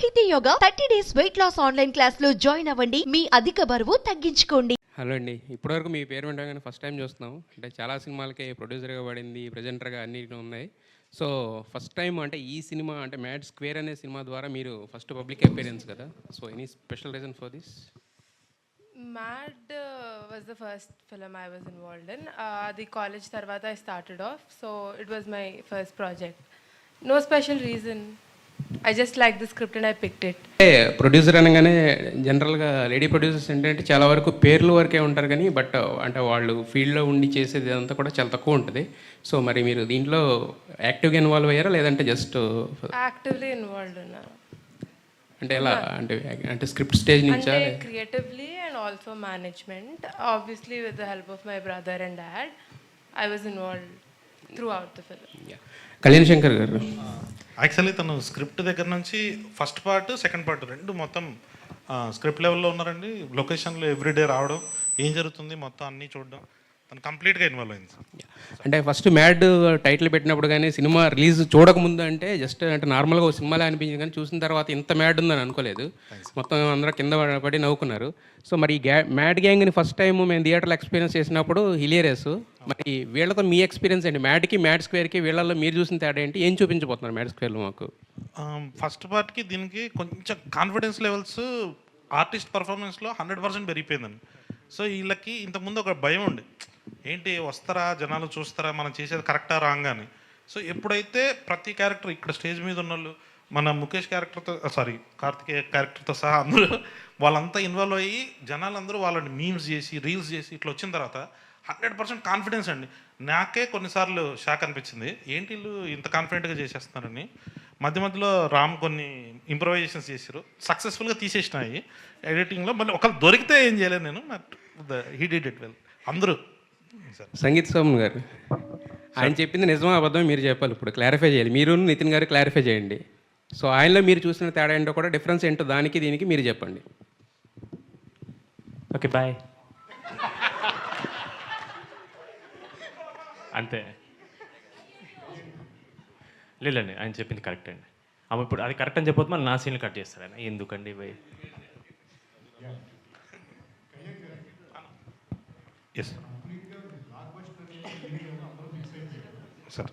సాహితీ yoga 30 days weight loss online class లో join అవ్వండి. మీ అధిక బరువు తగ్గించుకోండి. హలో అండి, ఇప్పటివరకు మీ పేరు వింటాగానే ఫస్ట్ టైం చూస్తున్నాం. అంటే చాలా సినిమాలకి ప్రొడ్యూసర్గా పడింది, ప్రజెంటర్గా అన్ని ఉన్నాయి. సో ఫస్ట్ టైం అంటే ఈ సినిమా అంటే మ్యాడ్ స్క్వేర్ అనే సినిమా ద్వారా మీరు ఫస్ట్ పబ్లిక్ అపీరెన్స్ కదా. So any special reason for this? Mad was the first film I was involved in. The college tarvata I started off, so it was my first project. No special reason. I just liked the script and I picked it. Producer అనగానే జనరల్గా lady producers ఏంటంటే చాలా వరకు పేర్లు వరకే ఉంటారు కానీ but అంటే వాళ్ళు ఫీల్డ్లో ఉండి చేసేది అంతా కూడా చాలా తక్కువ ఉంటుంది. సో మరి మీరు దీంట్లో యాక్టివ్గా ఇన్వాల్వ్ అయ్యారా లేదంటే జస్ట్ Actively involved in అంటే ఎలా అంటే అంటే స్క్రిప్ట్ స్టేజ్ నుంచా? creatively and also management. Obviously with the help of my brother and dad, I was involved throughout the film. Kalyan Shankar గారు యాక్చువల్లీ తను స్క్రిప్ట్ దగ్గర నుంచి ఫస్ట్ పార్ట్ సెకండ్ పార్ట్ రెండు మొత్తం స్క్రిప్ట్ లెవెల్లో ఉన్నారండి. లొకేషన్లో ఎవ్రీడే రావడం, ఏం జరుగుతుంది మొత్తం అన్నీ చూడడం, తను కంప్లీట్గా ఇన్వాల్వ్ అయింది. అంటే ఫస్ట్ మ్యాడ్ టైటిల్ పెట్టినప్పుడు కానీ సినిమా రిలీజ్ చూడకముందు అంటే జస్ట్ అంటే నార్మల్గా ఒక సినిమాలో అనిపించింది కానీ చూసిన తర్వాత ఇంత మ్యాడ్ ఉందని అనుకోలేదు. మొత్తం అందరూ కింద పడి నవ్వుకున్నారు. సో మరి ఈ మ్యాడ్ గ్యాంగ్ని ఫస్ట్ టైం మేము థియేటర్లో ఎక్స్పీరియన్స్ చేసినప్పుడు హిలేరియస్. మరి వీళ్ళతో మీ ఎక్స్పీరియన్స్ ఏంటి? మ్యాడ్కి మ్యాడ్ స్క్వేర్కి వీళ్ళల్లో మీరు చూసిన తేడా ఏంటి? ఏం చూపించబోతున్నారు మ్యాడ్ స్క్వేర్లో మాకు? ఫస్ట్ పార్ట్కి దీనికి కొంచెం కాన్ఫిడెన్స్ లెవెల్స్ ఆర్టిస్ట్ పర్ఫార్మెన్స్లో 100% పెరిగిపోయిందండి. సో వీళ్ళకి ఇంతకుముందు ఒక భయం ఉండి ఏంటి వస్తారా జనాలు చూస్తారా మనం చేసేది కరెక్టా రాంగ్ అని. సో ఎప్పుడైతే ప్రతి క్యారెక్టర్ ఇక్కడ స్టేజ్ మీద ఉన్న వాళ్ళు మన ముఖేష్ క్యారెక్టర్తో కార్తికేయ క్యారెక్టర్తో సహా అందరూ వాళ్ళంతా ఇన్వాల్వ్ అయ్యి జనాలందరూ వాళ్ళని మీమ్స్ చేసి రీల్స్ చేసి ఇట్లా వచ్చిన తర్వాత 100% కాన్ఫిడెన్స్ అండి. నాకే కొన్నిసార్లు షాక్ అనిపించింది, ఏంటి వీళ్ళు ఇంత కాన్ఫిడెంట్గా చేసేస్తున్నారని. మధ్య మధ్యలో రామ్ కొన్ని ఇంప్రవైజేషన్స్ చేశారు, సక్సెస్ఫుల్గా తీసేసినాయి ఎడిటింగ్లో. మళ్ళీ ఒకళ్ళు దొరికితే ఏం చేయలేదు నేను, హీ డిడ్ ఇట్ వెల్. అందరూ సంగీత్ సోమన్ గారు ఆయన చెప్పింది నిజమా అబద్ధం మీరు చెప్పాలి. ఇప్పుడు క్లారిఫై చేయాలి, మీరు నితిన్ గారు క్లారిఫై చేయండి. సో ఆయనలో మీరు చూసిన తేడా ఏంటో కూడా డిఫరెన్స్ ఏంటో దానికి దీనికి మీరు చెప్పండి. Okay bye. అంతే లేదండి, ఆయన చెప్పింది కరెక్ట్ అండి. ఆమె ఇప్పుడు అది కరెక్ట్ అని చెప్పొద్దు, మళ్ళీ నా సీన్లు కట్ చేస్తారు ఆయన. ఎందుకండి బాయ్? Yes sir.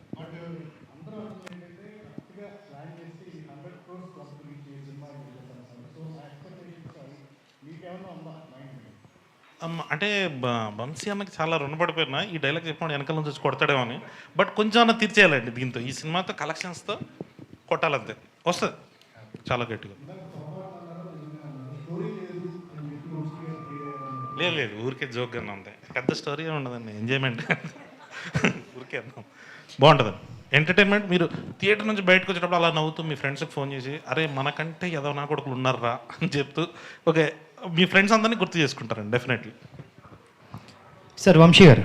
అంటే వంశీ అన్నకి చాలా రుణపడిపోయినా ఈ డైలాగ్ చెప్పిన వెనకాల నుంచి వచ్చి కొడతాడేమో అని. బట్ కొంచెం అన్న తీర్చేయాలండి దీంతో, ఈ సినిమాతో కలెక్షన్స్తో కొట్టాలంతే, వస్తుంది చాలా గట్టిగా. లేదు ఊరికే జోక్గానే ఉంది, పెద్ద స్టోరీ ఉండదండి, ఎంజాయ్మెంట్ ఊరికే అన్నాం. బాగుంటుందండి ఎంటర్టైన్మెంట్. మీరు థియేటర్ నుంచి బయటకు వచ్చేటప్పుడు అలా నవ్వుతూ మీ ఫ్రెండ్స్కి ఫోన్ చేసి అరే మనకంటే ఏదో నా కొడుకులు ఉన్నారా అని చెప్తూ ఓకే మీ ఫ్రెండ్స్ అందరినీ గుర్తు చేసుకుంటారండి డెఫినెట్లీ. సార్ వంశీ గారు,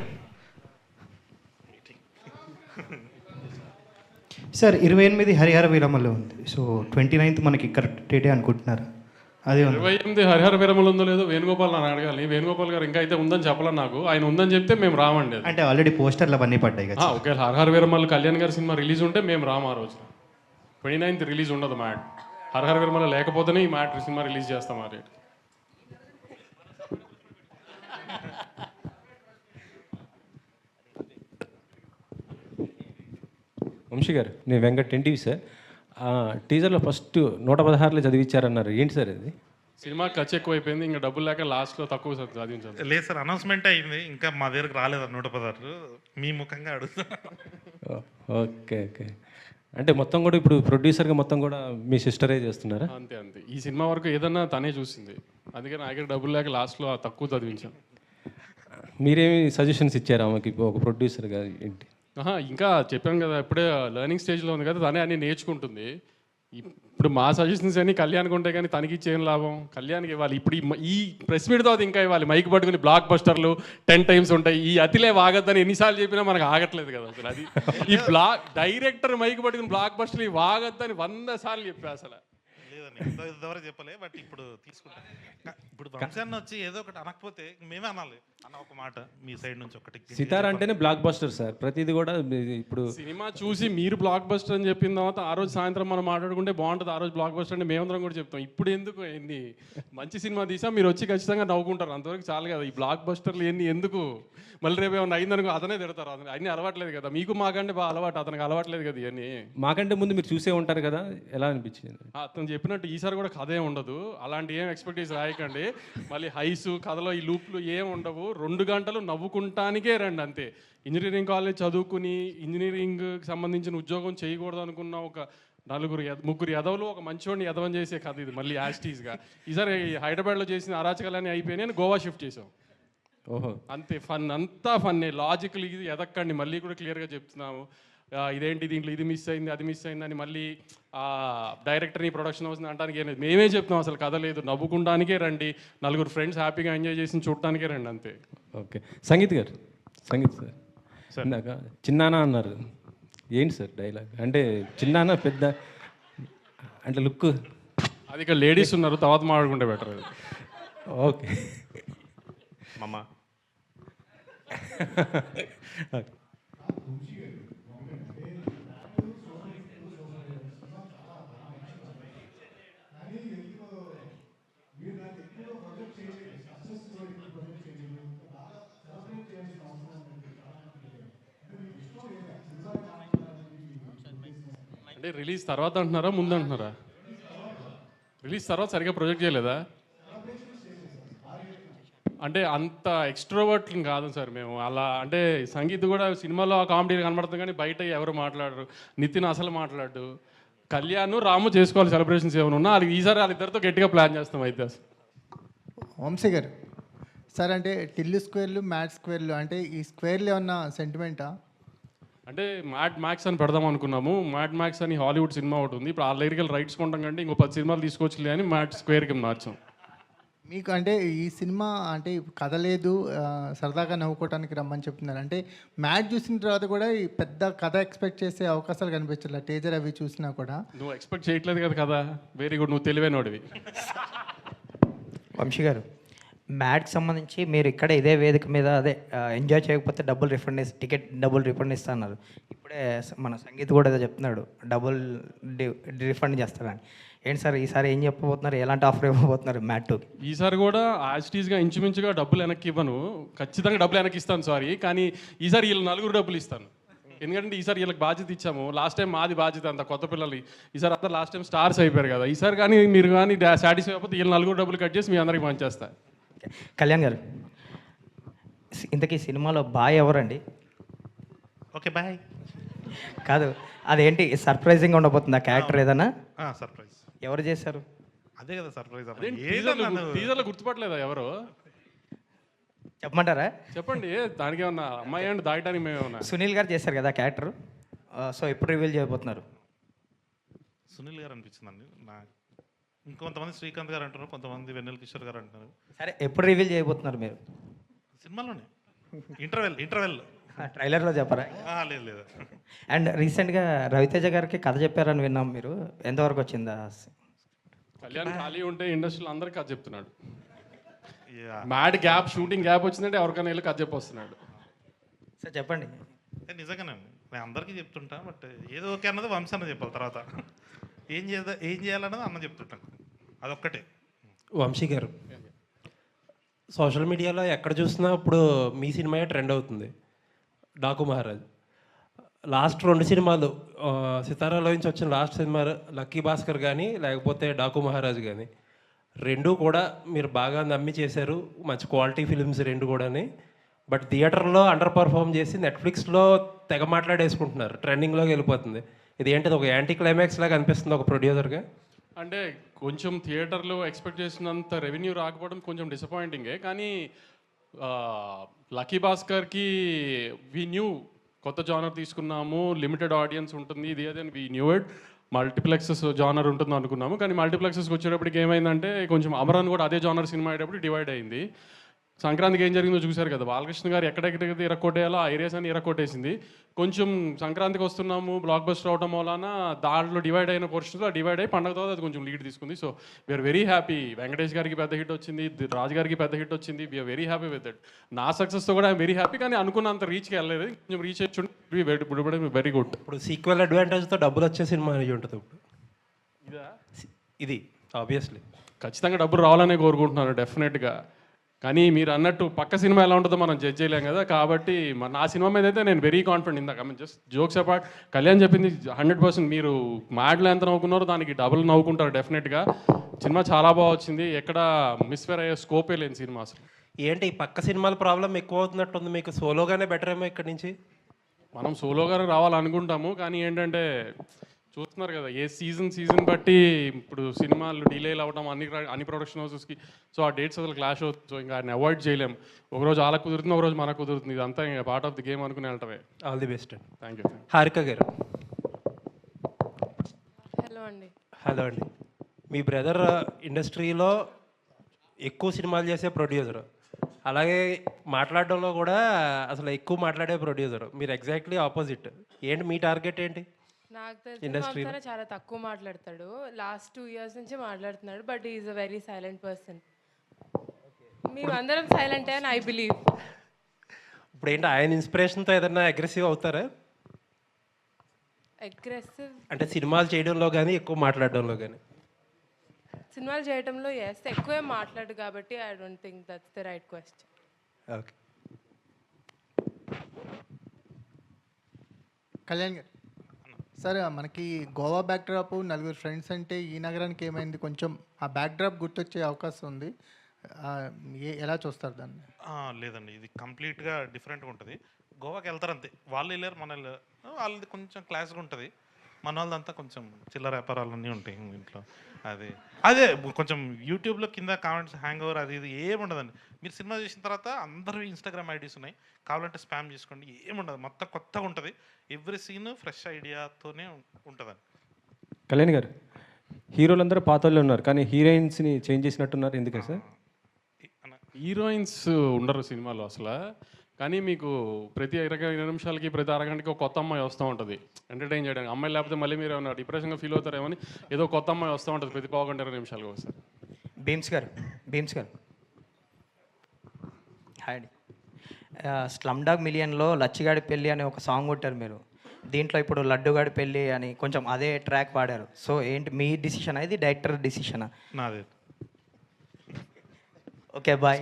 సార్ 28 హరిహర వీరమల్లో ఉంది. సో 29th మనకి కరెక్ట్ డేటే అనుకుంటున్నారు? అదే 28 హరిహర వీరమలు ఉందో లేదో వేణుగోపాల్ నన్ను అడగాలి. వేణుగోపాల్ గారు ఇంకా అయితే ఉందని చెప్పాలి నాకు. ఆయన ఉందని చెప్తే మేము రామండి. అంటే ఆల్రెడీ పోస్టర్లు అవన్నీ పడ్డాయి కదా. ఓకే, హరిహర వీరమల్ కళ్యాణ్ గారి సినిమా రిలీజ్ ఉంటే మేము రాము. ఆ రోజు 29th రిలీజ్ ఉండదు మ్యాడ్. హరిహర వీరమల లేకపోతేనే ఈ మ్యాడ్ సినిమా రిలీజ్ చేస్తాం. ఆ రేట్ వంశీ గారు, నేను వెంకట్ ఎన్టీవీ సార్. టీజర్లో ఫస్ట్ 116లో చదివించారన్నారు, ఏంటి సార్ అది? సినిమా ఖర్చు ఎక్కువ అయిపోయింది, ఇంకా డబ్బులు లేక లాస్ట్లో తక్కువ చదివించారు. లేదు సార్, అనౌన్స్మెంట్ అయింది, ఇంకా మా దగ్గరకు రాలేదు 116. మీ ముఖంగా అడుగుతా. Okay okay. అంటే మొత్తం కూడా ఇప్పుడు ప్రొడ్యూసర్గా మొత్తం కూడా మీ సిస్టరే చేస్తున్నారా? అంతే అంతే. ఈ సినిమా వరకు ఏదన్నా తనే చూసింది, అందుకని నా దగ్గర డబ్బులు లేక లాస్ట్లో తక్కువ చదివించాను. మీరేమి సజెషన్స్ ఇచ్చారా ఆమెకి ఒక ప్రొడ్యూసర్గా ఏంటి? ఇంకా చెప్పాను కదా, ఇప్పుడే లెర్నింగ్ స్టేజ్లో ఉంది కదా, తనే అన్నీ నేర్చుకుంటుంది. ఇప్పుడు మా సజెషన్స్ అన్ని కళ్యాణ్కి ఉంటాయి కానీ తనకి ఇచ్చేం లాభం? కళ్యాణ్కి ఇవ్వాలి. ఇప్పుడు ఈ ప్రెస్ మీట్ తర్వాత ఇంకా ఇవ్వాలి. మైక్ పట్టుకుని బ్లాక్ బస్టర్లు 10 times ఉంటాయి. ఈ అతిలే వాగద్దని ఎన్నిసార్లు చెప్పినా మనకు ఆగట్లేదు కదా అసలు. అది ఈ డైరెక్టర్ మైక్ పట్టుకుని బ్లాక్ బస్టర్లు వాగద్దని 100 సార్లు చెప్పా. అసలు లేదండి, ఇంతవరకు చెప్పలే, బట్ ఇప్పుడు తీసుకుంటాం. ఇప్పుడు వంశాన్ని వచ్చి ఏదో ఒకటి అనకపోతే మేమే అనాలి అన్న ఒక మాట మీ సైడ్ నుంచి ఒకటి. సితార అంటేనే బ్లాక్ బస్టర్ సార్, ప్రతిది కూడా ఇప్పుడు సినిమా చూసి మీరు బ్లాక్ బస్టర్ అని చెప్పిన తర్వాత ఆ రోజు సాయంత్రం మనం మాట్లాడుకుంటే బాగుంటుంది, ఆ రోజు బ్లాక్ బస్టర్ అంటే మేమందరం కూడా చెప్తాం. ఇప్పుడు ఎందుకు ఎన్ని మంచి సినిమా తీసా మీరు వచ్చి ఖచ్చితంగా నవ్వుకుంటారు, అంతవరకు చాలు కదా. ఈ బ్లాక్ బస్టర్లు ఎన్ని ఎందుకు, మళ్ళీ రేపు ఏమన్నా అయిందనుకో అతనే తిడతారు. అన్నీ అలవాట్లేదు కదా మీకు, మాకంటే బాగా అలవాటు, అతనికి అలవాట్లేదు కదా ఇవన్నీ. మాకంటే ముందు మీరు చూసే ఉంటారు కదా, ఎలా అనిపించింది? అతను చెప్పినట్టు ఈసారి కూడా కథ ఏం ఉండదు, అలాంటి ఏం ఎక్స్పెక్టేషన్ రాయకండి. మళ్ళీ హైస్ కథలో ఈ లూప్లు ఏం ఉండవు, 2 గంటలు నవ్వుకుంటానికే రండి అంతే. ఇంజనీరింగ్ కాలేజ్ చదువుకుని ఇంజనీరింగ్కి సంబంధించిన ఉద్యోగం చేయకూడదు అనుకున్న ఒక 4-3 ఎదవలు ఒక మంచివాడిని ఎదవని చేసే కథ ఇది. మళ్ళీ యాస్టీస్గా ఈసారి హైదరాబాద్లో చేసిన అరాచకాలన్నీ అయిపోయినాయి, గోవా షిఫ్ట్ చేసాం. ఓహో, అంతే, ఫన్ అంతా ఫన్నే. లాజికల్ ఇది ఎదక్కండి, మళ్ళీ కూడా క్లియర్గా చెప్తున్నాము. ఇదేంటి దీంట్లో ఇది మిస్ అయింది అది మిస్ అయింది అని మళ్ళీ డైరెక్టర్ని ప్రొడక్షన్ హౌస్ని అంటానికి ఏం లేదు. మేమే చెప్తాం అసలు కథ లేదు, నవ్వుకుంటానికే రండి, 4 ఫ్రెండ్స్ హ్యాపీగా ఎంజాయ్ చేసి చూడటానికే రండి అంతే. ఓకే. సంగీత్ గారు, సంగీత్ సార్ ఇందాక చిన్నానా అన్నారు, ఏంటి సార్ డైలాగ్? అంటే చిన్నానా పెద్ద అంటే లుక్ అది ఇక్కడ లేడీస్ ఉన్నారు, తర్వాత మాట్లాడుకుంటే బెటర్ అది. ఓకే. మమ్మ అంటే రిలీజ్ తర్వాత అంటున్నారా ముందు అంటున్నారా? రిలీజ్ తర్వాత సరిగ్గా ప్రొజెక్ట్ చేయలేదా? అంటే అంత ఎక్స్ట్రోవర్ట్ కాదు సార్ మేము. అలా అంటే సంగీత్ కూడా సినిమాలో కామెడీ కనబడుతుంది కానీ బయట ఎవరు మాట్లాడరు. నితిన్ అసలు మాట్లాడు. కళ్యాణ్ రాము చేసుకోవాలి సెలబ్రేషన్స్ ఏమైనా ఉన్నా, అది ఈసారి వాళ్ళిద్దరితో గట్టిగా ప్లాన్ చేస్తాం అయితే. వంశీ గారు సార్, అంటే టిల్లు స్క్వేర్లు మ్యాట్ స్క్వేర్లు అంటే ఈ స్క్వేర్లు ఏమన్నా సెంటిమెంటా? అంటే మ్యాడ్ మ్యాక్స్ అని పెడదాం అనుకున్నాము. మ్యాడ్ మ్యాక్స్ అని హాలీవుడ్ సినిమా ఒకటి ఉంది, ఇప్పుడు ఆ లిరికల్ రైట్స్ కొంటాం కంటే ఇంకో 10 సినిమాలు తీసుకొచ్చి అని మ్యాట్ స్క్వేర్కి మార్చాం. మీకు అంటే ఈ సినిమా అంటే కథ లేదు, సరదాగా నవ్వుకోవటానికి రమ్మని చెప్తున్నారు. అంటే మ్యాచ్ చూసిన తర్వాత కూడా ఈ పెద్ద కథ ఎక్స్పెక్ట్ చేసే అవకాశాలు కనిపించట్లే, టీజర్ అవి చూసినా కూడా. నువ్వు ఎక్స్పెక్ట్ చేయట్లేదు కదా కథ, వెరీ గుడ్, నువ్వు తెలివైనోడివి. వంశీ గారు, మ్యాట్కి సంబంధించి మీరు ఇక్కడ ఇదే వేదిక మీద అదే ఎంజాయ్ చేయకపోతే టికెట్ డబుల్ రిఫండ్ ఇస్తా అన్నారు. ఇప్పుడే మన సంగీత్ కూడా ఏదో చెప్తున్నాడు, డబుల్ రిఫండ్ చేస్తారని. ఏంటి సార్ ఈసారి ఏం చెప్పబోతున్నారు, ఎలాంటి ఆఫర్ ఇవ్వబోతున్నారు మ్యాట్ 2కి? ఈసారి కూడా యాజ్టీస్గా ఇంచుమించుగా డబ్బులు వెనక్కి ఇవ్వను, ఖచ్చితంగా డబ్బులు వెనక్కి ఇస్తాను సారీ, కానీ ఈసారి వీళ్ళు 4 డబ్బులు ఇస్తాను. ఎందుకంటే ఈసారి వీళ్ళకి బాధ్యత ఇచ్చాము, లాస్ట్ టైం మాది బాధ్యత అంత కొత్త పిల్లలు, ఈసారి అంతా లాస్ట్ టైం స్టార్స్ అయిపోయారు కదా. ఈసారి కానీ మీరు కానీ సాటిస్ఫై అయిపోతే వీళ్ళు 4 డబ్బులు కట్ చేసి మీ అందరికి పనిచేస్తా. కళ్యాణ్ గారు, ఇంతకీ సినిమాలో బాయ్ ఎవరండి? ఓకే బాయ్ కాదు, అదేంటి సర్ప్రైజింగ్ ఉండబోతుంది ఆ క్యారెక్టర్ ఏదన్నా? సర్ప్రైజ్ ఎవరు చేశారు? అదే కదా సర్ప్రైజ్. టీజర్లో గుర్తుపట్టలేదా ఎవరు? చెప్పమంటారా? చెప్పండి, దానికి ఏమన్నా అమ్మాయి అండి దాయటానికి మేమేమన్నా? సునీల్ గారు చేశారు కదా క్యారెక్టర్, సో ఎప్పుడు రివీల్ చేయబోతున్నారు? సునీల్ గారు అనిపించిందండి నాకు. ఇంకొంతమంది శ్రీకాంత్ గారు అంటారు, కొంతమంది వెన్నెల కిషోర్ గారు అంటున్నారు. సరే, ఎప్పుడు రివీల్ చేయబోతున్నారు మీరు? సినిమాలోనే ఇంటర్వెల్ ట్రైలర్లో చెప్పరా? లేదు లేదు. అండ్ రీసెంట్గా రవితేజ గారికి కథ చెప్పారని విన్నాం, మీరు ఎంతవరకు వచ్చిందా? కళ్యాణ్ ఖాళీ ఉంటే ఇండస్ట్రీలో అందరికీ కథ చెప్తున్నాడు. మ్యాడ్ గ్యాప్, షూటింగ్ గ్యాప్ వచ్చిందంటే ఎవరికైనా వెళ్ళి కథ చెప్పొస్తున్నాడు. సార్ చెప్పండి. నిజంగానే నేను అందరికీ చెప్తుంటా, బట్ ఏదో ఓకే అన్నది వంశాన్ని చెప్పాలి, తర్వాత ఏం చేయాలన్నది అన్న చెప్తుంటాను, అదొక్కటే. వంశీ గారు, సోషల్ మీడియాలో ఎక్కడ చూసినా ఇప్పుడు మీ సినిమాయే ట్రెండ్ అవుతుంది, డాకు మహారాజ్. లాస్ట్ 2 సినిమాలు సితారాలో నుంచి వచ్చిన లాస్ట్ సినిమా లక్కీ భాస్కర్ కానీ లేకపోతే డాకు మహారాజ్ కానీ, 2 కూడా మీరు బాగా నమ్మి చేశారు, మంచి క్వాలిటీ ఫిలిమ్స్ 2 కూడాని. బట్ థియేటర్లో అండర్ పర్ఫామ్ చేసి నెట్ఫ్లిక్స్లో తెగ మాట్లాడేసుకుంటున్నారు, ట్రెండింగ్లోకి వెళ్ళిపోతుంది. ఇది ఏంటిది, ఒక యాంటీ క్లైమాక్స్ లాగా అనిపిస్తుంది ఒక ప్రొడ్యూసర్గా? అంటే కొంచెం థియేటర్లో ఎక్స్పెక్ట్ చేసినంత రెవెన్యూ రాకపోవడం కొంచెం డిసప్పాయింటింగే, కానీ లక్కీ భాస్కర్కి వీ న్యూ కొత్త జానర్ తీసుకున్నాము, లిమిటెడ్ ఆడియన్స్ ఉంటుంది, ఇది అదే we knew it. Multiplexes genre ఉంటుంది అనుకున్నాము, కానీ మల్టీప్లెక్సెస్కి వచ్చేటప్పటికి ఏమైందంటే కొంచెం అమరాన్ కూడా అదే జానర్ సినిమా అయ్యేటప్పుడు డివైడ్ అయింది. సంక్రాంతికి ఏం జరిగిందో చూశారు కదా, బాలకృష్ణ గారు ఎక్కడెక్కడైతే ఇరక్కొట్టేయాలో ఆ ఏరియాస్ అని ఇరక్కొట్టేసింది. కొంచెం సంక్రాంతికి వస్తున్నాము బ్లాక్ బస్టర్ అవడం వలన దాంట్లో డివైడ్ అయిన పోర్షన్స్లో డివైడ్ అయ్యి పండగ తర్వాత అది కొంచెం లీడ్ తీసుకుంది. So we are very happy. Venkatesh గారికి పెద్ద హిట్ వచ్చింది, రాజు గారికి పెద్ద హిట్ వచ్చింది. We are very happy with that. నా సక్సెస్తో కూడా ఐఎమ్ వెరీ హ్యాపీ. కానీ అనుకున్నంత రీచ్కి వెళ్ళలేదు, కొంచెం రీచ్ అయ్యి వెరీ గుడ్. ఇప్పుడు సీక్వెల్ అడ్వాంటేజ్తో డబ్బులు వచ్చే సినిమా అయ్యి ఉంటుంది ఇప్పుడు. ఇది ఆబ్వియస్లీ ఖచ్చితంగా డబ్బులు రావాలనే కోరుకుంటున్నాను డెఫినెట్గా. కానీ మీరు అన్నట్టు పక్క సినిమా ఎలా ఉంటుందో మనం జడ్జ్ చేయలేం కదా. కాబట్టి నా సినిమా మీద అయితే నేను వెరీ కాన్ఫిడెంట్. ఇందాక I mean just jokes apart, Kalyan చెప్పింది 100%. మీరు మ్యాడ్లో ఎంత నవ్వుకున్నారో దానికి డబుల్ నవ్వుకుంటారు డెఫినెట్గా. సినిమా చాలా బాగా వచ్చింది, ఎక్కడ మిస్ఫేర్ అయ్యే స్కోపే లేని సినిమా అసలు. ఏంటి ఈ పక్క సినిమాల ప్రాబ్లం ఎక్కువ అవుతున్నట్టుంది మీకు? సోలోగానే బెటర్ ఏమో ఇక్కడి నుంచి. మనం సోలోగా రావాలనుకుంటాము, కానీ ఏంటంటే చూస్తున్నారు కదా ఏ సీజన్ బట్టి ఇప్పుడు సినిమాలు డిలేలు అవ్వడం అన్ని ప్రొడక్షన్ హౌసెస్కి. సో ఆ డేట్స్ అసలు క్లాష్ అవుతుంది. సో ఇంకా ఆయన అవాయిడ్ చేయలేము. ఒకరోజు వాళ్ళకి కుదురుతుంది, ఒకరోజు మనకు కుదురుతుంది. ఇదంతా ఇంకా పార్ట్ ఆఫ్ ది గేమ్ అనుకుని వెళ్ళటమే. ఆల్ ది బెస్ట్ అండి. Thank you. Harika garu. Hello అండి. హలో అండి. మీ బ్రదర్ ఇండస్ట్రీలో ఎక్కువ సినిమాలు చేసే ప్రొడ్యూసర్, అలాగే మాట్లాడడంలో కూడా అసలు ఎక్కువ మాట్లాడే ప్రొడ్యూసర్. మీరు ఎగ్జాక్ట్లీ ఆపోజిట్. ఏంటి మీ టార్గెట్ ఏంటి? నాకు తెలిసిన చాలా తక్కువ మాట్లాడతాడు. లాస్ట్ 2 years నుంచి మాట్లాడుతున్నాడు, but is a very silent person. మేము అందరం సైలెంటే అని ఐ బిలీవ్. ఇప్పుడు ఏంటి ఆయన ఇన్స్పిరేషన్తో ఏదైనా అగ్రెసివ్ అవుతారా? అగ్రెసివ్ అంటే సినిమాలు చేయడంలో కానీ ఎక్కువ మాట్లాడడంలో కానీ? సినిమాలు చేయడంలో ఎస్, ఎక్కువే మాట్లాడు కాబట్టి I don't think that's the right question. Okay. Kalyan గారు, సార్ మనకి గోవా బ్యాక్డ్రాప్, నలుగురు ఫ్రెండ్స్ అంటే ఈ నగరానికి ఏమైంది, కొంచెం ఆ బ్యాక్డ్రాప్ గుర్తొచ్చే అవకాశం ఉంది. ఎలా చూస్తారు దాన్ని? లేదండి, ఇది కంప్లీట్గా డిఫరెంట్గా ఉంటుంది. గోవాకి వెళ్తారు అంతే, వాళ్ళు వెళ్ళారు మన వెళ్ళారు. వాళ్ళది కొంచెం క్లాస్గా ఉంటుంది, మన వాళ్ళదంతా కొంచెం చిల్లర వ్యాపారాలన్నీ ఉంటాయి ఇంట్లో. అదే కొంచెం యూట్యూబ్లో కింద కామెంట్స్ హ్యాంగ్ ఓవర్ అది ఇది ఏముండదండి. మీరు సినిమా చేసిన తర్వాత అందరూ ఇన్స్టాగ్రామ్ ఐడీస్ ఉన్నాయి, కావాలంటే స్పామ్ చేసుకోండి, ఏముండదు. మొత్తం కొత్తగా ఉంటుంది, ఎవ్రీ సీన్ ఫ్రెష్ ఐడియాతోనే ఉంటుందండి. కళ్యాణ్ గారు, హీరోలందరూ పాత వాళ్ళు ఉన్నారు, కానీ హీరోయిన్స్ని చేంజ్ చేసినట్టున్నారు, ఎందుకని సార్? హీరోయిన్స్ ఉండరు సినిమాలో అసలు. కానీ మీకు ప్రతి 20 నిమిషాలకి ప్రతి అరగంటకి ఒక కొత్త అమ్మాయి వస్తూ ఉంటుంది ఎంటర్టైన్ చేయడానికి. అమ్మాయి లేకపోతే మళ్ళీ మీరు ఏమైనా డిప్రెషన్గా ఫీల్ అవుతారేమని ఏదో కొత్త అమ్మాయి వస్తూ ఉంటుంది ప్రతి 15-20 నిమిషాలకు ఒకసారి. భీమ్స్ గారు హాయ్ అండి. స్లమ్ డాగ్ మిలియన్లో లచ్చిగాడి పెళ్ళి అని ఒక సాంగ్ కొట్టారు మీరు. దీంట్లో ఇప్పుడు లడ్డుగాడి పెళ్ళి అని కొంచెం అదే ట్రాక్ పాడారు. సో ఏంటి మీ డిసిషన్? ఇది డైరెక్టర్ డిసిషనా? నాదే. Okay bye.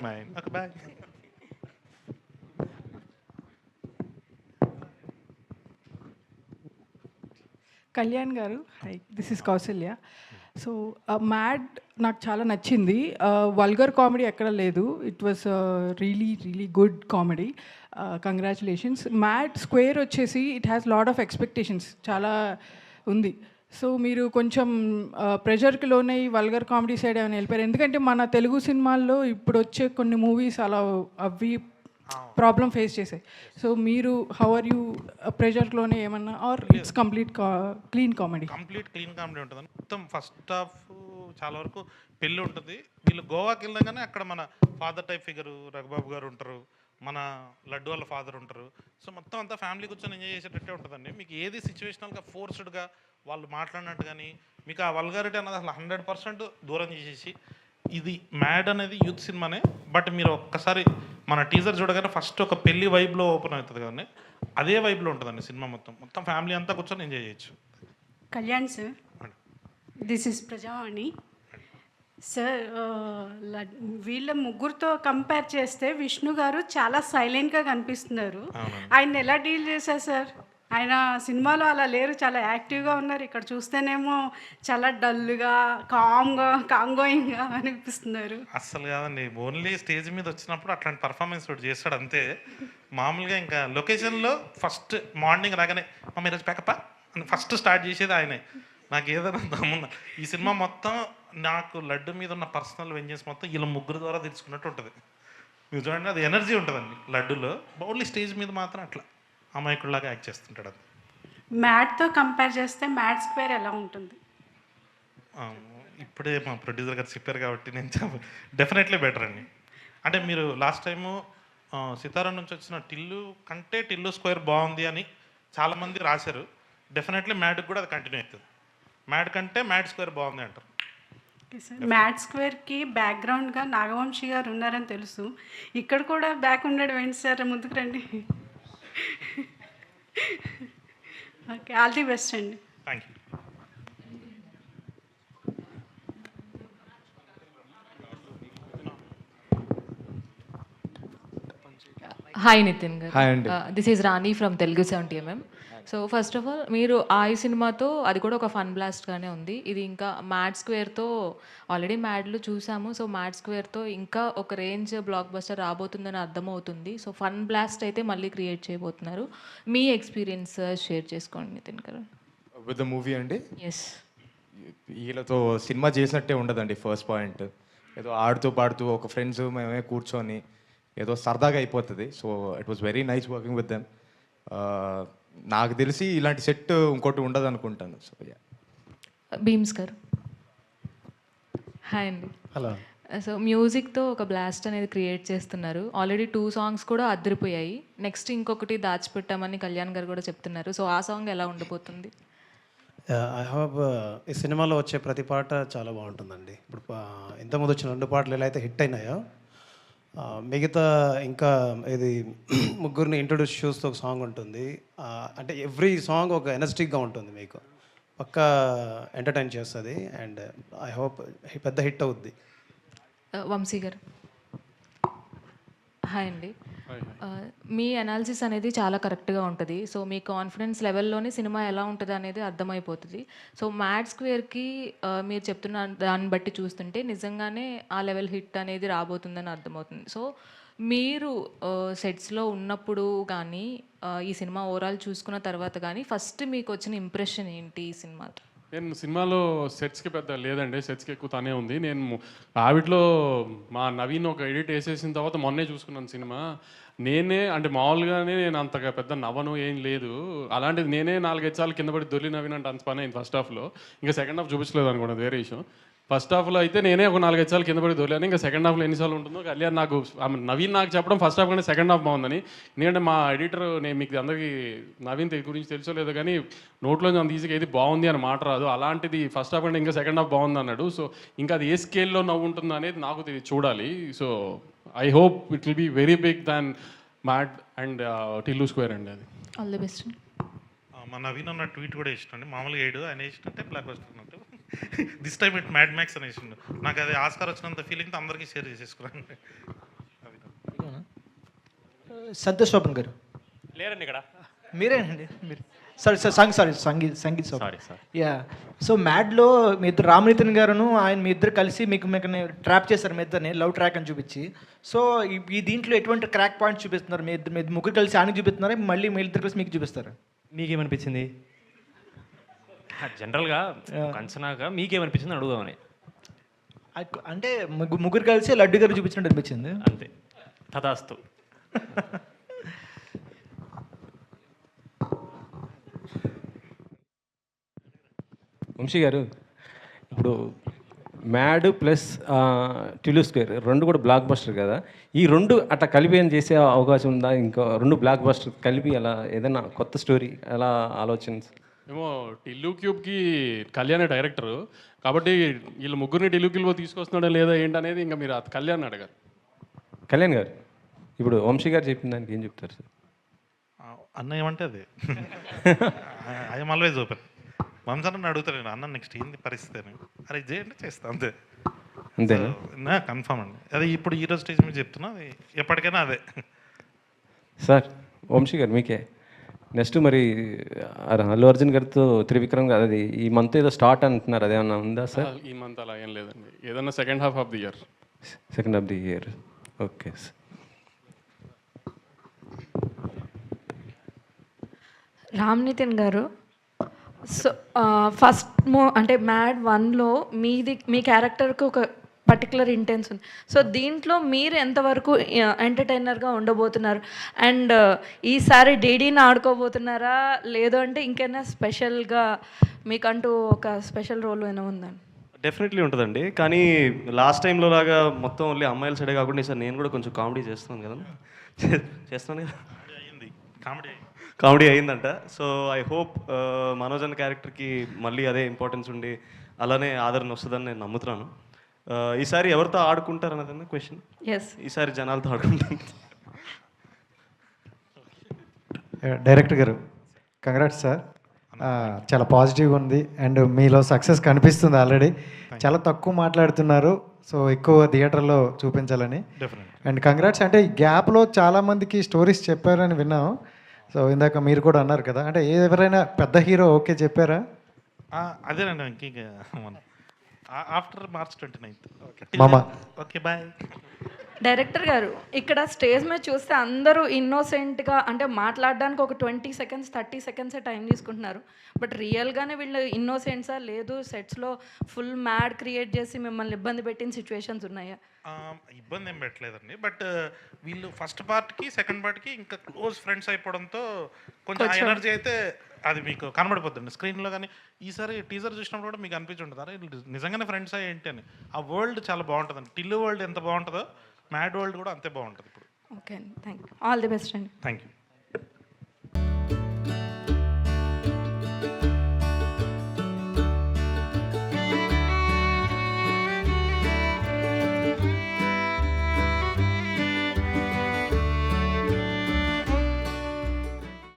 Bye. Kalyan garu, hi, this is Kausalya. So MAD నాకు చాలా నచ్చింది. వల్గర్ కామెడీ ఎక్కడ లేదు. It was really good comedy. Congratulations. MAD square వచ్చేసి it has lot of expectations చాలా ఉంది. సో మీరు కొంచెం ప్రెషర్కి లోనే ఈ వల్గర్ కామెడీ సైడ్ ఏమైనా వెళ్ళిపోయారు? ఎందుకంటే మన తెలుగు సినిమాల్లో ఇప్పుడు వచ్చే కొన్ని మూవీస్ అలా అవి ప్రాబ్లం ఫేస్ చేసాయి. సో మీరు హౌ ఆర్ యూ ప్రెషర్లోనే ఏమన్నా, or it's complete clean comedy? Complete clean comedy ఉంటుంది. మొత్తం ఫస్ట్ హాఫ్ చాలా వరకు పెళ్ళి ఉంటుంది. వీళ్ళు గోవాకి వెళ్ళగానే అక్కడ మన ఫాదర్ టైప్ ఫిగరు రఘుబాబు గారు ఉంటారు, మన లడ్డు వాళ్ళ ఫాదర్ ఉంటారు. సో మొత్తం అంతా ఫ్యామిలీ కూర్చొని ఎంజాయ్ చేసేటట్టే ఉంటుందండి. మీకు ఏది సిచ్యువేషనల్గా ఫోర్స్డ్గా వాళ్ళు మాట్లాడినట్టు కానీ మీకు ఆ వల్గారిటీ అన్నది అసలు 100% దూరం చేసేసి, ఇది మ్యాడ్ అనేది యూత్ సినిమానే. బట్ మీరు ఒక్కసారి మన టీజర్ చూడగానే ఫస్ట్ ఒక పెళ్లి వైబ్లో ఓపెన్ అవుతుంది కదండి, అదే వైబ్లో ఉంటుందండి సినిమా. మొత్తం ఫ్యామిలీ అంతా కూర్చొని ఎంజాయ్ చేయొచ్చు. Kalyan sir, this is Prajavani sir. వీళ్ళ ముగ్గురితో కంపేర్ చేస్తే విష్ణు గారు చాలా సైలెంట్గా కనిపిస్తున్నారు. ఆయన ఎలా డీల్ చేశారు సార్? ఆయన సినిమాలో అలా లేరు, చాలా యాక్టివ్గా ఉన్నారు. ఇక్కడ చూస్తేనేమో చాలా డల్గా కాంగోయింగ్గా అనిపిస్తున్నారు. అస్సలు కాదండి, ఓన్లీ స్టేజ్ మీద వచ్చినప్పుడు అట్లాంటి పర్ఫార్మెన్స్ ఒకటి చేస్తాడు అంతే. మామూలుగా ఇంకా లొకేషన్లో ఫస్ట్ మార్నింగ్ రాగానే మా ఈరోజు ప్యాకప్ప అని ఫస్ట్ స్టార్ట్ చేసేది ఆయనే. నాకు ఏదైనా దమ్ముందా ఈ సినిమా మొత్తం నాకు లడ్డు మీద ఉన్న పర్సనల్ వెంజెన్స్ మొత్తం వీళ్ళ ముగ్గురు ద్వారా తెలుసుకున్నట్టు ఉంటుంది. మీరు చూడండి, అది ఎనర్జీ ఉంటుందండి లడ్డులో. ఓన్లీ స్టేజ్ మీద మాత్రం అట్లా అమాయకుడిలాగా యాక్ట్ చేస్తుంటాడు. అది మ్యాడ్తో కంపేర్ చేస్తే మ్యాడ్ స్క్వేర్ ఎలా ఉంటుంది? ఇప్పుడే మా ప్రొడ్యూసర్ గారు చెప్పారు కాబట్టి నేను డెఫినెట్లీ బెటర్ అండి. అంటే మీరు లాస్ట్ టైము సితారా నుంచి వచ్చిన టిల్లు కంటే టిల్లు స్క్వేర్ బాగుంది అని చాలామంది రాశారు. డెఫినెట్లీ మ్యాడ్కి కూడా అది కంటిన్యూ అవుతుంది. మ్యాడ్ కంటే మ్యాడ్ స్క్వేర్ బాగుంది అంటారు. మ్యాడ్ స్క్వేర్కి బ్యాక్గ్రౌండ్గా నాగవంశీ గారు ఉన్నారని తెలుసు. ఇక్కడ కూడా బ్యాక్ ఉండడం ఏంటి సార్? ముందుకు రండి. ఓకే, ఆల్ ది బెస్ట్ అండి. Thank you. హాయ్ నితిన్ గారు. హాయ్ అండి. This is Rani from Telugu 70mm. So first of all మీరు ఈ సినిమాతో అది కూడా ఒక ఫన్ బ్లాస్ట్గానే ఉంది. ఇది ఇంకా మ్యాడ్ స్క్వేర్తో ఆల్రెడీ మ్యాడ్లు చూసాము. సో మ్యాడ్ స్క్వేర్తో ఇంకా ఒక రేంజ్ బ్లాక్ బస్టర్ రాబోతుందని అర్థమవుతుంది. సో ఫన్ బ్లాస్ట్ అయితే మళ్ళీ క్రియేట్ చేయబోతున్నారు. మీ ఎక్స్పీరియన్స్ షేర్ చేసుకోండి నితిన్ గారు. విత్ ద మూవీ అండి. ఎస్, వీళ్ళతో సినిమా చేసినట్టే ఉండదండి. ఫస్ట్ పాయింట్ ఏదో ఆడుతూ పాడుతూ ఒక ఫ్రెండ్స్ మేమే కూర్చొని ఏదో సరదాగా అయిపోతుంది. So it was very nice working with them. నాకు తెలిసి ఇలాంటి సెట్ ఇంకోటి ఉండదు అనుకుంటాను. సో బీమ్స్ గారు. హాయ్ అండి. హలో. సో మ్యూజిక్తో ఒక బ్లాస్ట్ అనేది క్రియేట్ చేస్తున్నారు. ఆల్రెడీ 2 songs కూడా అదిరిపోయాయి. నెక్స్ట్ ఇంకొకటి దాచిపెట్టామని కళ్యాణ్ గారు కూడా చెప్తున్నారు. సో ఆ సాంగ్ ఎలా ఉండబోతుంది? ఐ హావ్ ఈ సినిమాలో వచ్చే ప్రతి పాట చాలా బాగుంటుందండి. ఇప్పుడు ఇంతకుముందు వచ్చిన 2 పాటలు ఎలా అయితే హిట్ అయినాయో, మిగతా ఇంకా ఇది ముగ్గురిని ఇంట్రొడ్యూస్ చేస్తూ ఒక సాంగ్ ఉంటుంది. అంటే ఎవ్రీ సాంగ్ ఒక ఎనర్జెటిక్గా ఉంటుంది, మీకు పక్కా ఎంటర్టైన్ చేస్తుంది. అండ్ ఐ హోప్ పెద్ద హిట్ అవుద్ది. వంశీ గారు. హాయ్ అండి. మీ అనాలిసిస్ అనేది చాలా కరెక్ట్గా ఉంటుంది. సో మీ కాన్ఫిడెన్స్ లెవెల్లోనే సినిమా ఎలా ఉంటుంది అనేది అర్థమైపోతుంది. సో మ్యాడ్ స్క్వేర్కి మీరు చెప్తున్న దాన్ని బట్టి చూస్తుంటే నిజంగానే ఆ లెవెల్ హిట్ అనేది రాబోతుందని అర్థమవుతుంది. సో మీరు సెట్స్లో ఉన్నప్పుడు కానీ ఈ సినిమా ఓవరాల్ చూసుకున్న తర్వాత కానీ ఫస్ట్ మీకు వచ్చిన ఇంప్రెషన్ ఏంటి ఈ సినిమాతో? నేను సినిమాలో సెట్స్కి పెద్ద లేదండి, సెట్స్కి ఎక్కువ తనే ఉంది. నేను ఆవిట్లో మా నవీన్ ఒక ఎడిట్ వేసేసిన తర్వాత మొన్నే చూసుకున్నాను సినిమా. నేనే అంటే మామూలుగానే నేను అంతగా పెద్ద నవ్వను ఏం లేదు. అలాంటిది నేనే 4-5 సార్లు కింద పడి దొల్లి నవీన్ అంటే అంత పని అయింది ఫస్ట్ హాఫ్లో. ఇంకా సెకండ్ హాఫ్ చూపించలేదు అనుకోండి, వేరే విషయం. ఫస్ట్ హాఫ్లో అయితే నేనే ఒక 4-5 సార్లు కింద పడి దొరికాను. ఇంకా సెకండ్ హాఫ్లో ఎన్నిసార్లు ఉంటుందో కళ్యాణ్ నాకు నవీన్ నాకు చెప్పడం ఫస్ట్ హాఫ్ కంటే సెకండ్ హాఫ్ బాగుందని. ఎందుకంటే మా ఎడిటర్, నేను మీకు అందరికీ నవీన్ గురించి తెలుసో లేదో కానీ నోట్లో అంత ఈజీగా ఏది బాగుంది అని మాట రాదు. అలాంటిది ఫస్ట్ హాఫ్ కంటే ఇంకా సెకండ్ హాఫ్ బాగుంది అన్నాడు. సో ఇంకా అది ఏ స్కేల్లో నవ్వు ఉంటుందో అనేది నాకు చూడాలి. So I hope it will be very big than Mad and Tillu Square అండి. అది ఆల్ ది బెస్ట్. మా నవీన్ అన్న ట్వీట్ కూడా ఇష్టండి. మామూలుగా 7 ఆయన ఇష్టంటే బ్లాక్ బస్టర్ అన్నట్టు. This time it mad max అని ఇష్టం. నాకు అది ఆస్కార్ వచ్చినంత ఫీలింగ్తో అందరికీ షేర్ చేసేసుకున్నాను. సంతోష్ శోభన్ గారు లేరండి ఇక్కడ. మీరేనండి మీరు. Sangeeth sorry sir. Yeah. So మ్యాడ్లో మీ ఇద్దరు రామనితిన్ గారును ఆయన మీ ఇద్దరు కలిసి మీకు ట్రాప్ చేస్తారు, మీ ఇద్దరిని లవ్ ట్రాక్ అని చూపించి. సో ఈ దీంట్లో ఎటువంటి క్రాక్ పాయింట్స్ చూపిస్తున్నారు? మీ ముగ్గురు కలిసి ఆయనకి చూపిస్తున్నారా, మళ్ళీ మీ ఇద్దరు కలిసి మీకు చూపిస్తారు? మీకేమనిపించింది? జనరల్గా అంచనాగా మీకేమనిపించింది అడుగుదామని. అంటే ముగ్గురు కలిసి లడ్డు గారు చూపించినట్టు అనిపించింది. అంతే, తదాస్తు. వంశీ గారు, ఇప్పుడు మ్యాడ్ ప్లస్ టిల్లు స్క్వేర్ 2 కూడా బ్లాక్ బస్టర్ కదా. ఈ 2 అట్లా కలిపి ఏం చేసే అవకాశం ఉందా? ఇంకా 2 బ్లాక్ బస్టర్ కలిపి అలా ఏదైనా కొత్త స్టోరీ ఎలా ఆలోచన? ఏమో టిల్లు క్యూబ్కి కళ్యాణ్ డైరెక్టరు కాబట్టి వీళ్ళు ముగ్గురిని టిల్లు క్యూబ్లో తీసుకొస్తున్నాడా లేదా ఏంటనేది ఇంకా మీరు కళ్యాణ్ అడగారు. కళ్యాణ్ గారు, ఇప్పుడు వంశీ గారు చెప్పిన దానికి ఏం చెప్తారు సార్? అన్న ఏమంటే అది ఐఎమ్ ఆల్వేజ్ ఓపెన్. వంశాన్ని అడుగుతాను నేను, అన్న నెక్స్ట్ ఏంది పరిస్థితి అని. అరే చేయండి, చేస్తా అంతే. అంతేనా? కన్ఫామ్ అండి. అది ఇప్పుడు ఈరోజు స్టేజ్ మీద చెప్తున్నా, అది ఎప్పటికైనా అదే. సార్ వంశీ గారు, మీకే నెక్స్ట్ మరి అల్లు అర్జున్ గారితో త్రివిక్రమ్ గారు అది ఈ మంత్ ఏదో స్టార్ట్ అంటున్నారు, అదేమన్నా ఉందా సార్? ఈ మంత్ అలా ఏం లేదండి, ఏదన్నా second half of the year. Second half the year, okay sir. Ram Nitin గారు, సో ఫస్ట్ అంటే మ్యాడ్ 1లో మీ క్యారెక్టర్కి ఒక పర్టికులర్ ఇంటెన్స్ ఉంది. సో దీంట్లో మీరు ఎంతవరకు ఎంటర్టైనర్గా ఉండబోతున్నారు? అండ్ ఈసారి డీడీని ఆడుకోబోతున్నారా, లేదు అంటే ఇంకైనా స్పెషల్గా మీకంటూ ఒక స్పెషల్ రోల్ ఏమైనా ఉందండి? డెఫినెట్లీ ఉంటుందండి. కానీ లాస్ట్ టైంలో లాగా మొత్తం ఓన్లీ అమ్మాయిల సైడే కాకుండా ఈసారి నేను కూడా కొంచెం కామెడీ చేస్తున్నాను కదా. చేస్తున్నాను కదా, కామెడీ అయిందంట. సో ఐ హోప్ మనోజ్ అన్న క్యారెక్టర్కి మళ్ళీ అదే ఇంపార్టెన్స్ ఉండి అలానే ఆదరణ వస్తుందని నేను నమ్ముతున్నాను. ఈసారి ఎవరితో ఆడుకుంటారు అన్నదన్న క్వశ్చన్. ఈసారి జనాలతో ఆడుకుంటాను. డైరెక్టర్ గారు కంగ్రాట్స్ సార్, చాలా పాజిటివ్గా ఉంది అండ్ మీలో సక్సెస్ కనిపిస్తుంది ఆల్రెడీ. చాలా తక్కువ మాట్లాడుతున్నారు, సో ఎక్కువ థియేటర్లో చూపించాలని. And congrats. అంటే ఈ గ్యాప్లో చాలామందికి స్టోరీస్ చెప్పారని విన్నాం. సో ఇందాక మీరు కూడా అన్నారు కదా, అంటే ఎవరైనా పెద్ద హీరో ఓకే చెప్పారా? అదేనండి, ఇంక after March 29th. Okay bye. Director గారు, ఇక్కడ స్టేజ్ మీద చూస్తే అందరూ ఇన్నోసెంట్గా అంటే మాట్లాడడానికి ఒక 20 seconds 30 seconds టైం తీసుకుంటున్నారు. బట్ రియల్గానే వీళ్ళు ఇన్నోసెంట్సా లేదు సెట్స్లో ఫుల్ మ్యాడ్ క్రియేట్ చేసి మిమ్మల్ని ఇబ్బంది పెట్టిన సిచ్యువేషన్స్ ఉన్నాయా? ఇబ్బంది ఏం పెట్టలేదండి. బట్ వీళ్ళు ఫస్ట్ పార్ట్కి సెకండ్ పార్ట్కి ఇంకా క్లోజ్ ఫ్రెండ్స్ అయిపోవడంతో కొంచెం ఎనర్జీ అయితే అది మీకు కనబడిపోతుంది స్క్రీన్లో. కానీ ఈసారి టీజర్ చూసినప్పుడు కూడా మీకు అనిపించుంటుందా నిజంగానే ఫ్రెండ్స్ ఏంటి అని. ఆ వరల్డ్ చాలా బాగుంటుందండి. టిల్లు వరల్డ్ ఎంత బాగుంటుందో మ్యాడ్ వరల్డ్ కూడా అంతే బాగుంటుంది ఇప్పుడు. ఓకే అండి, thank you. All the best అండి. Thank you.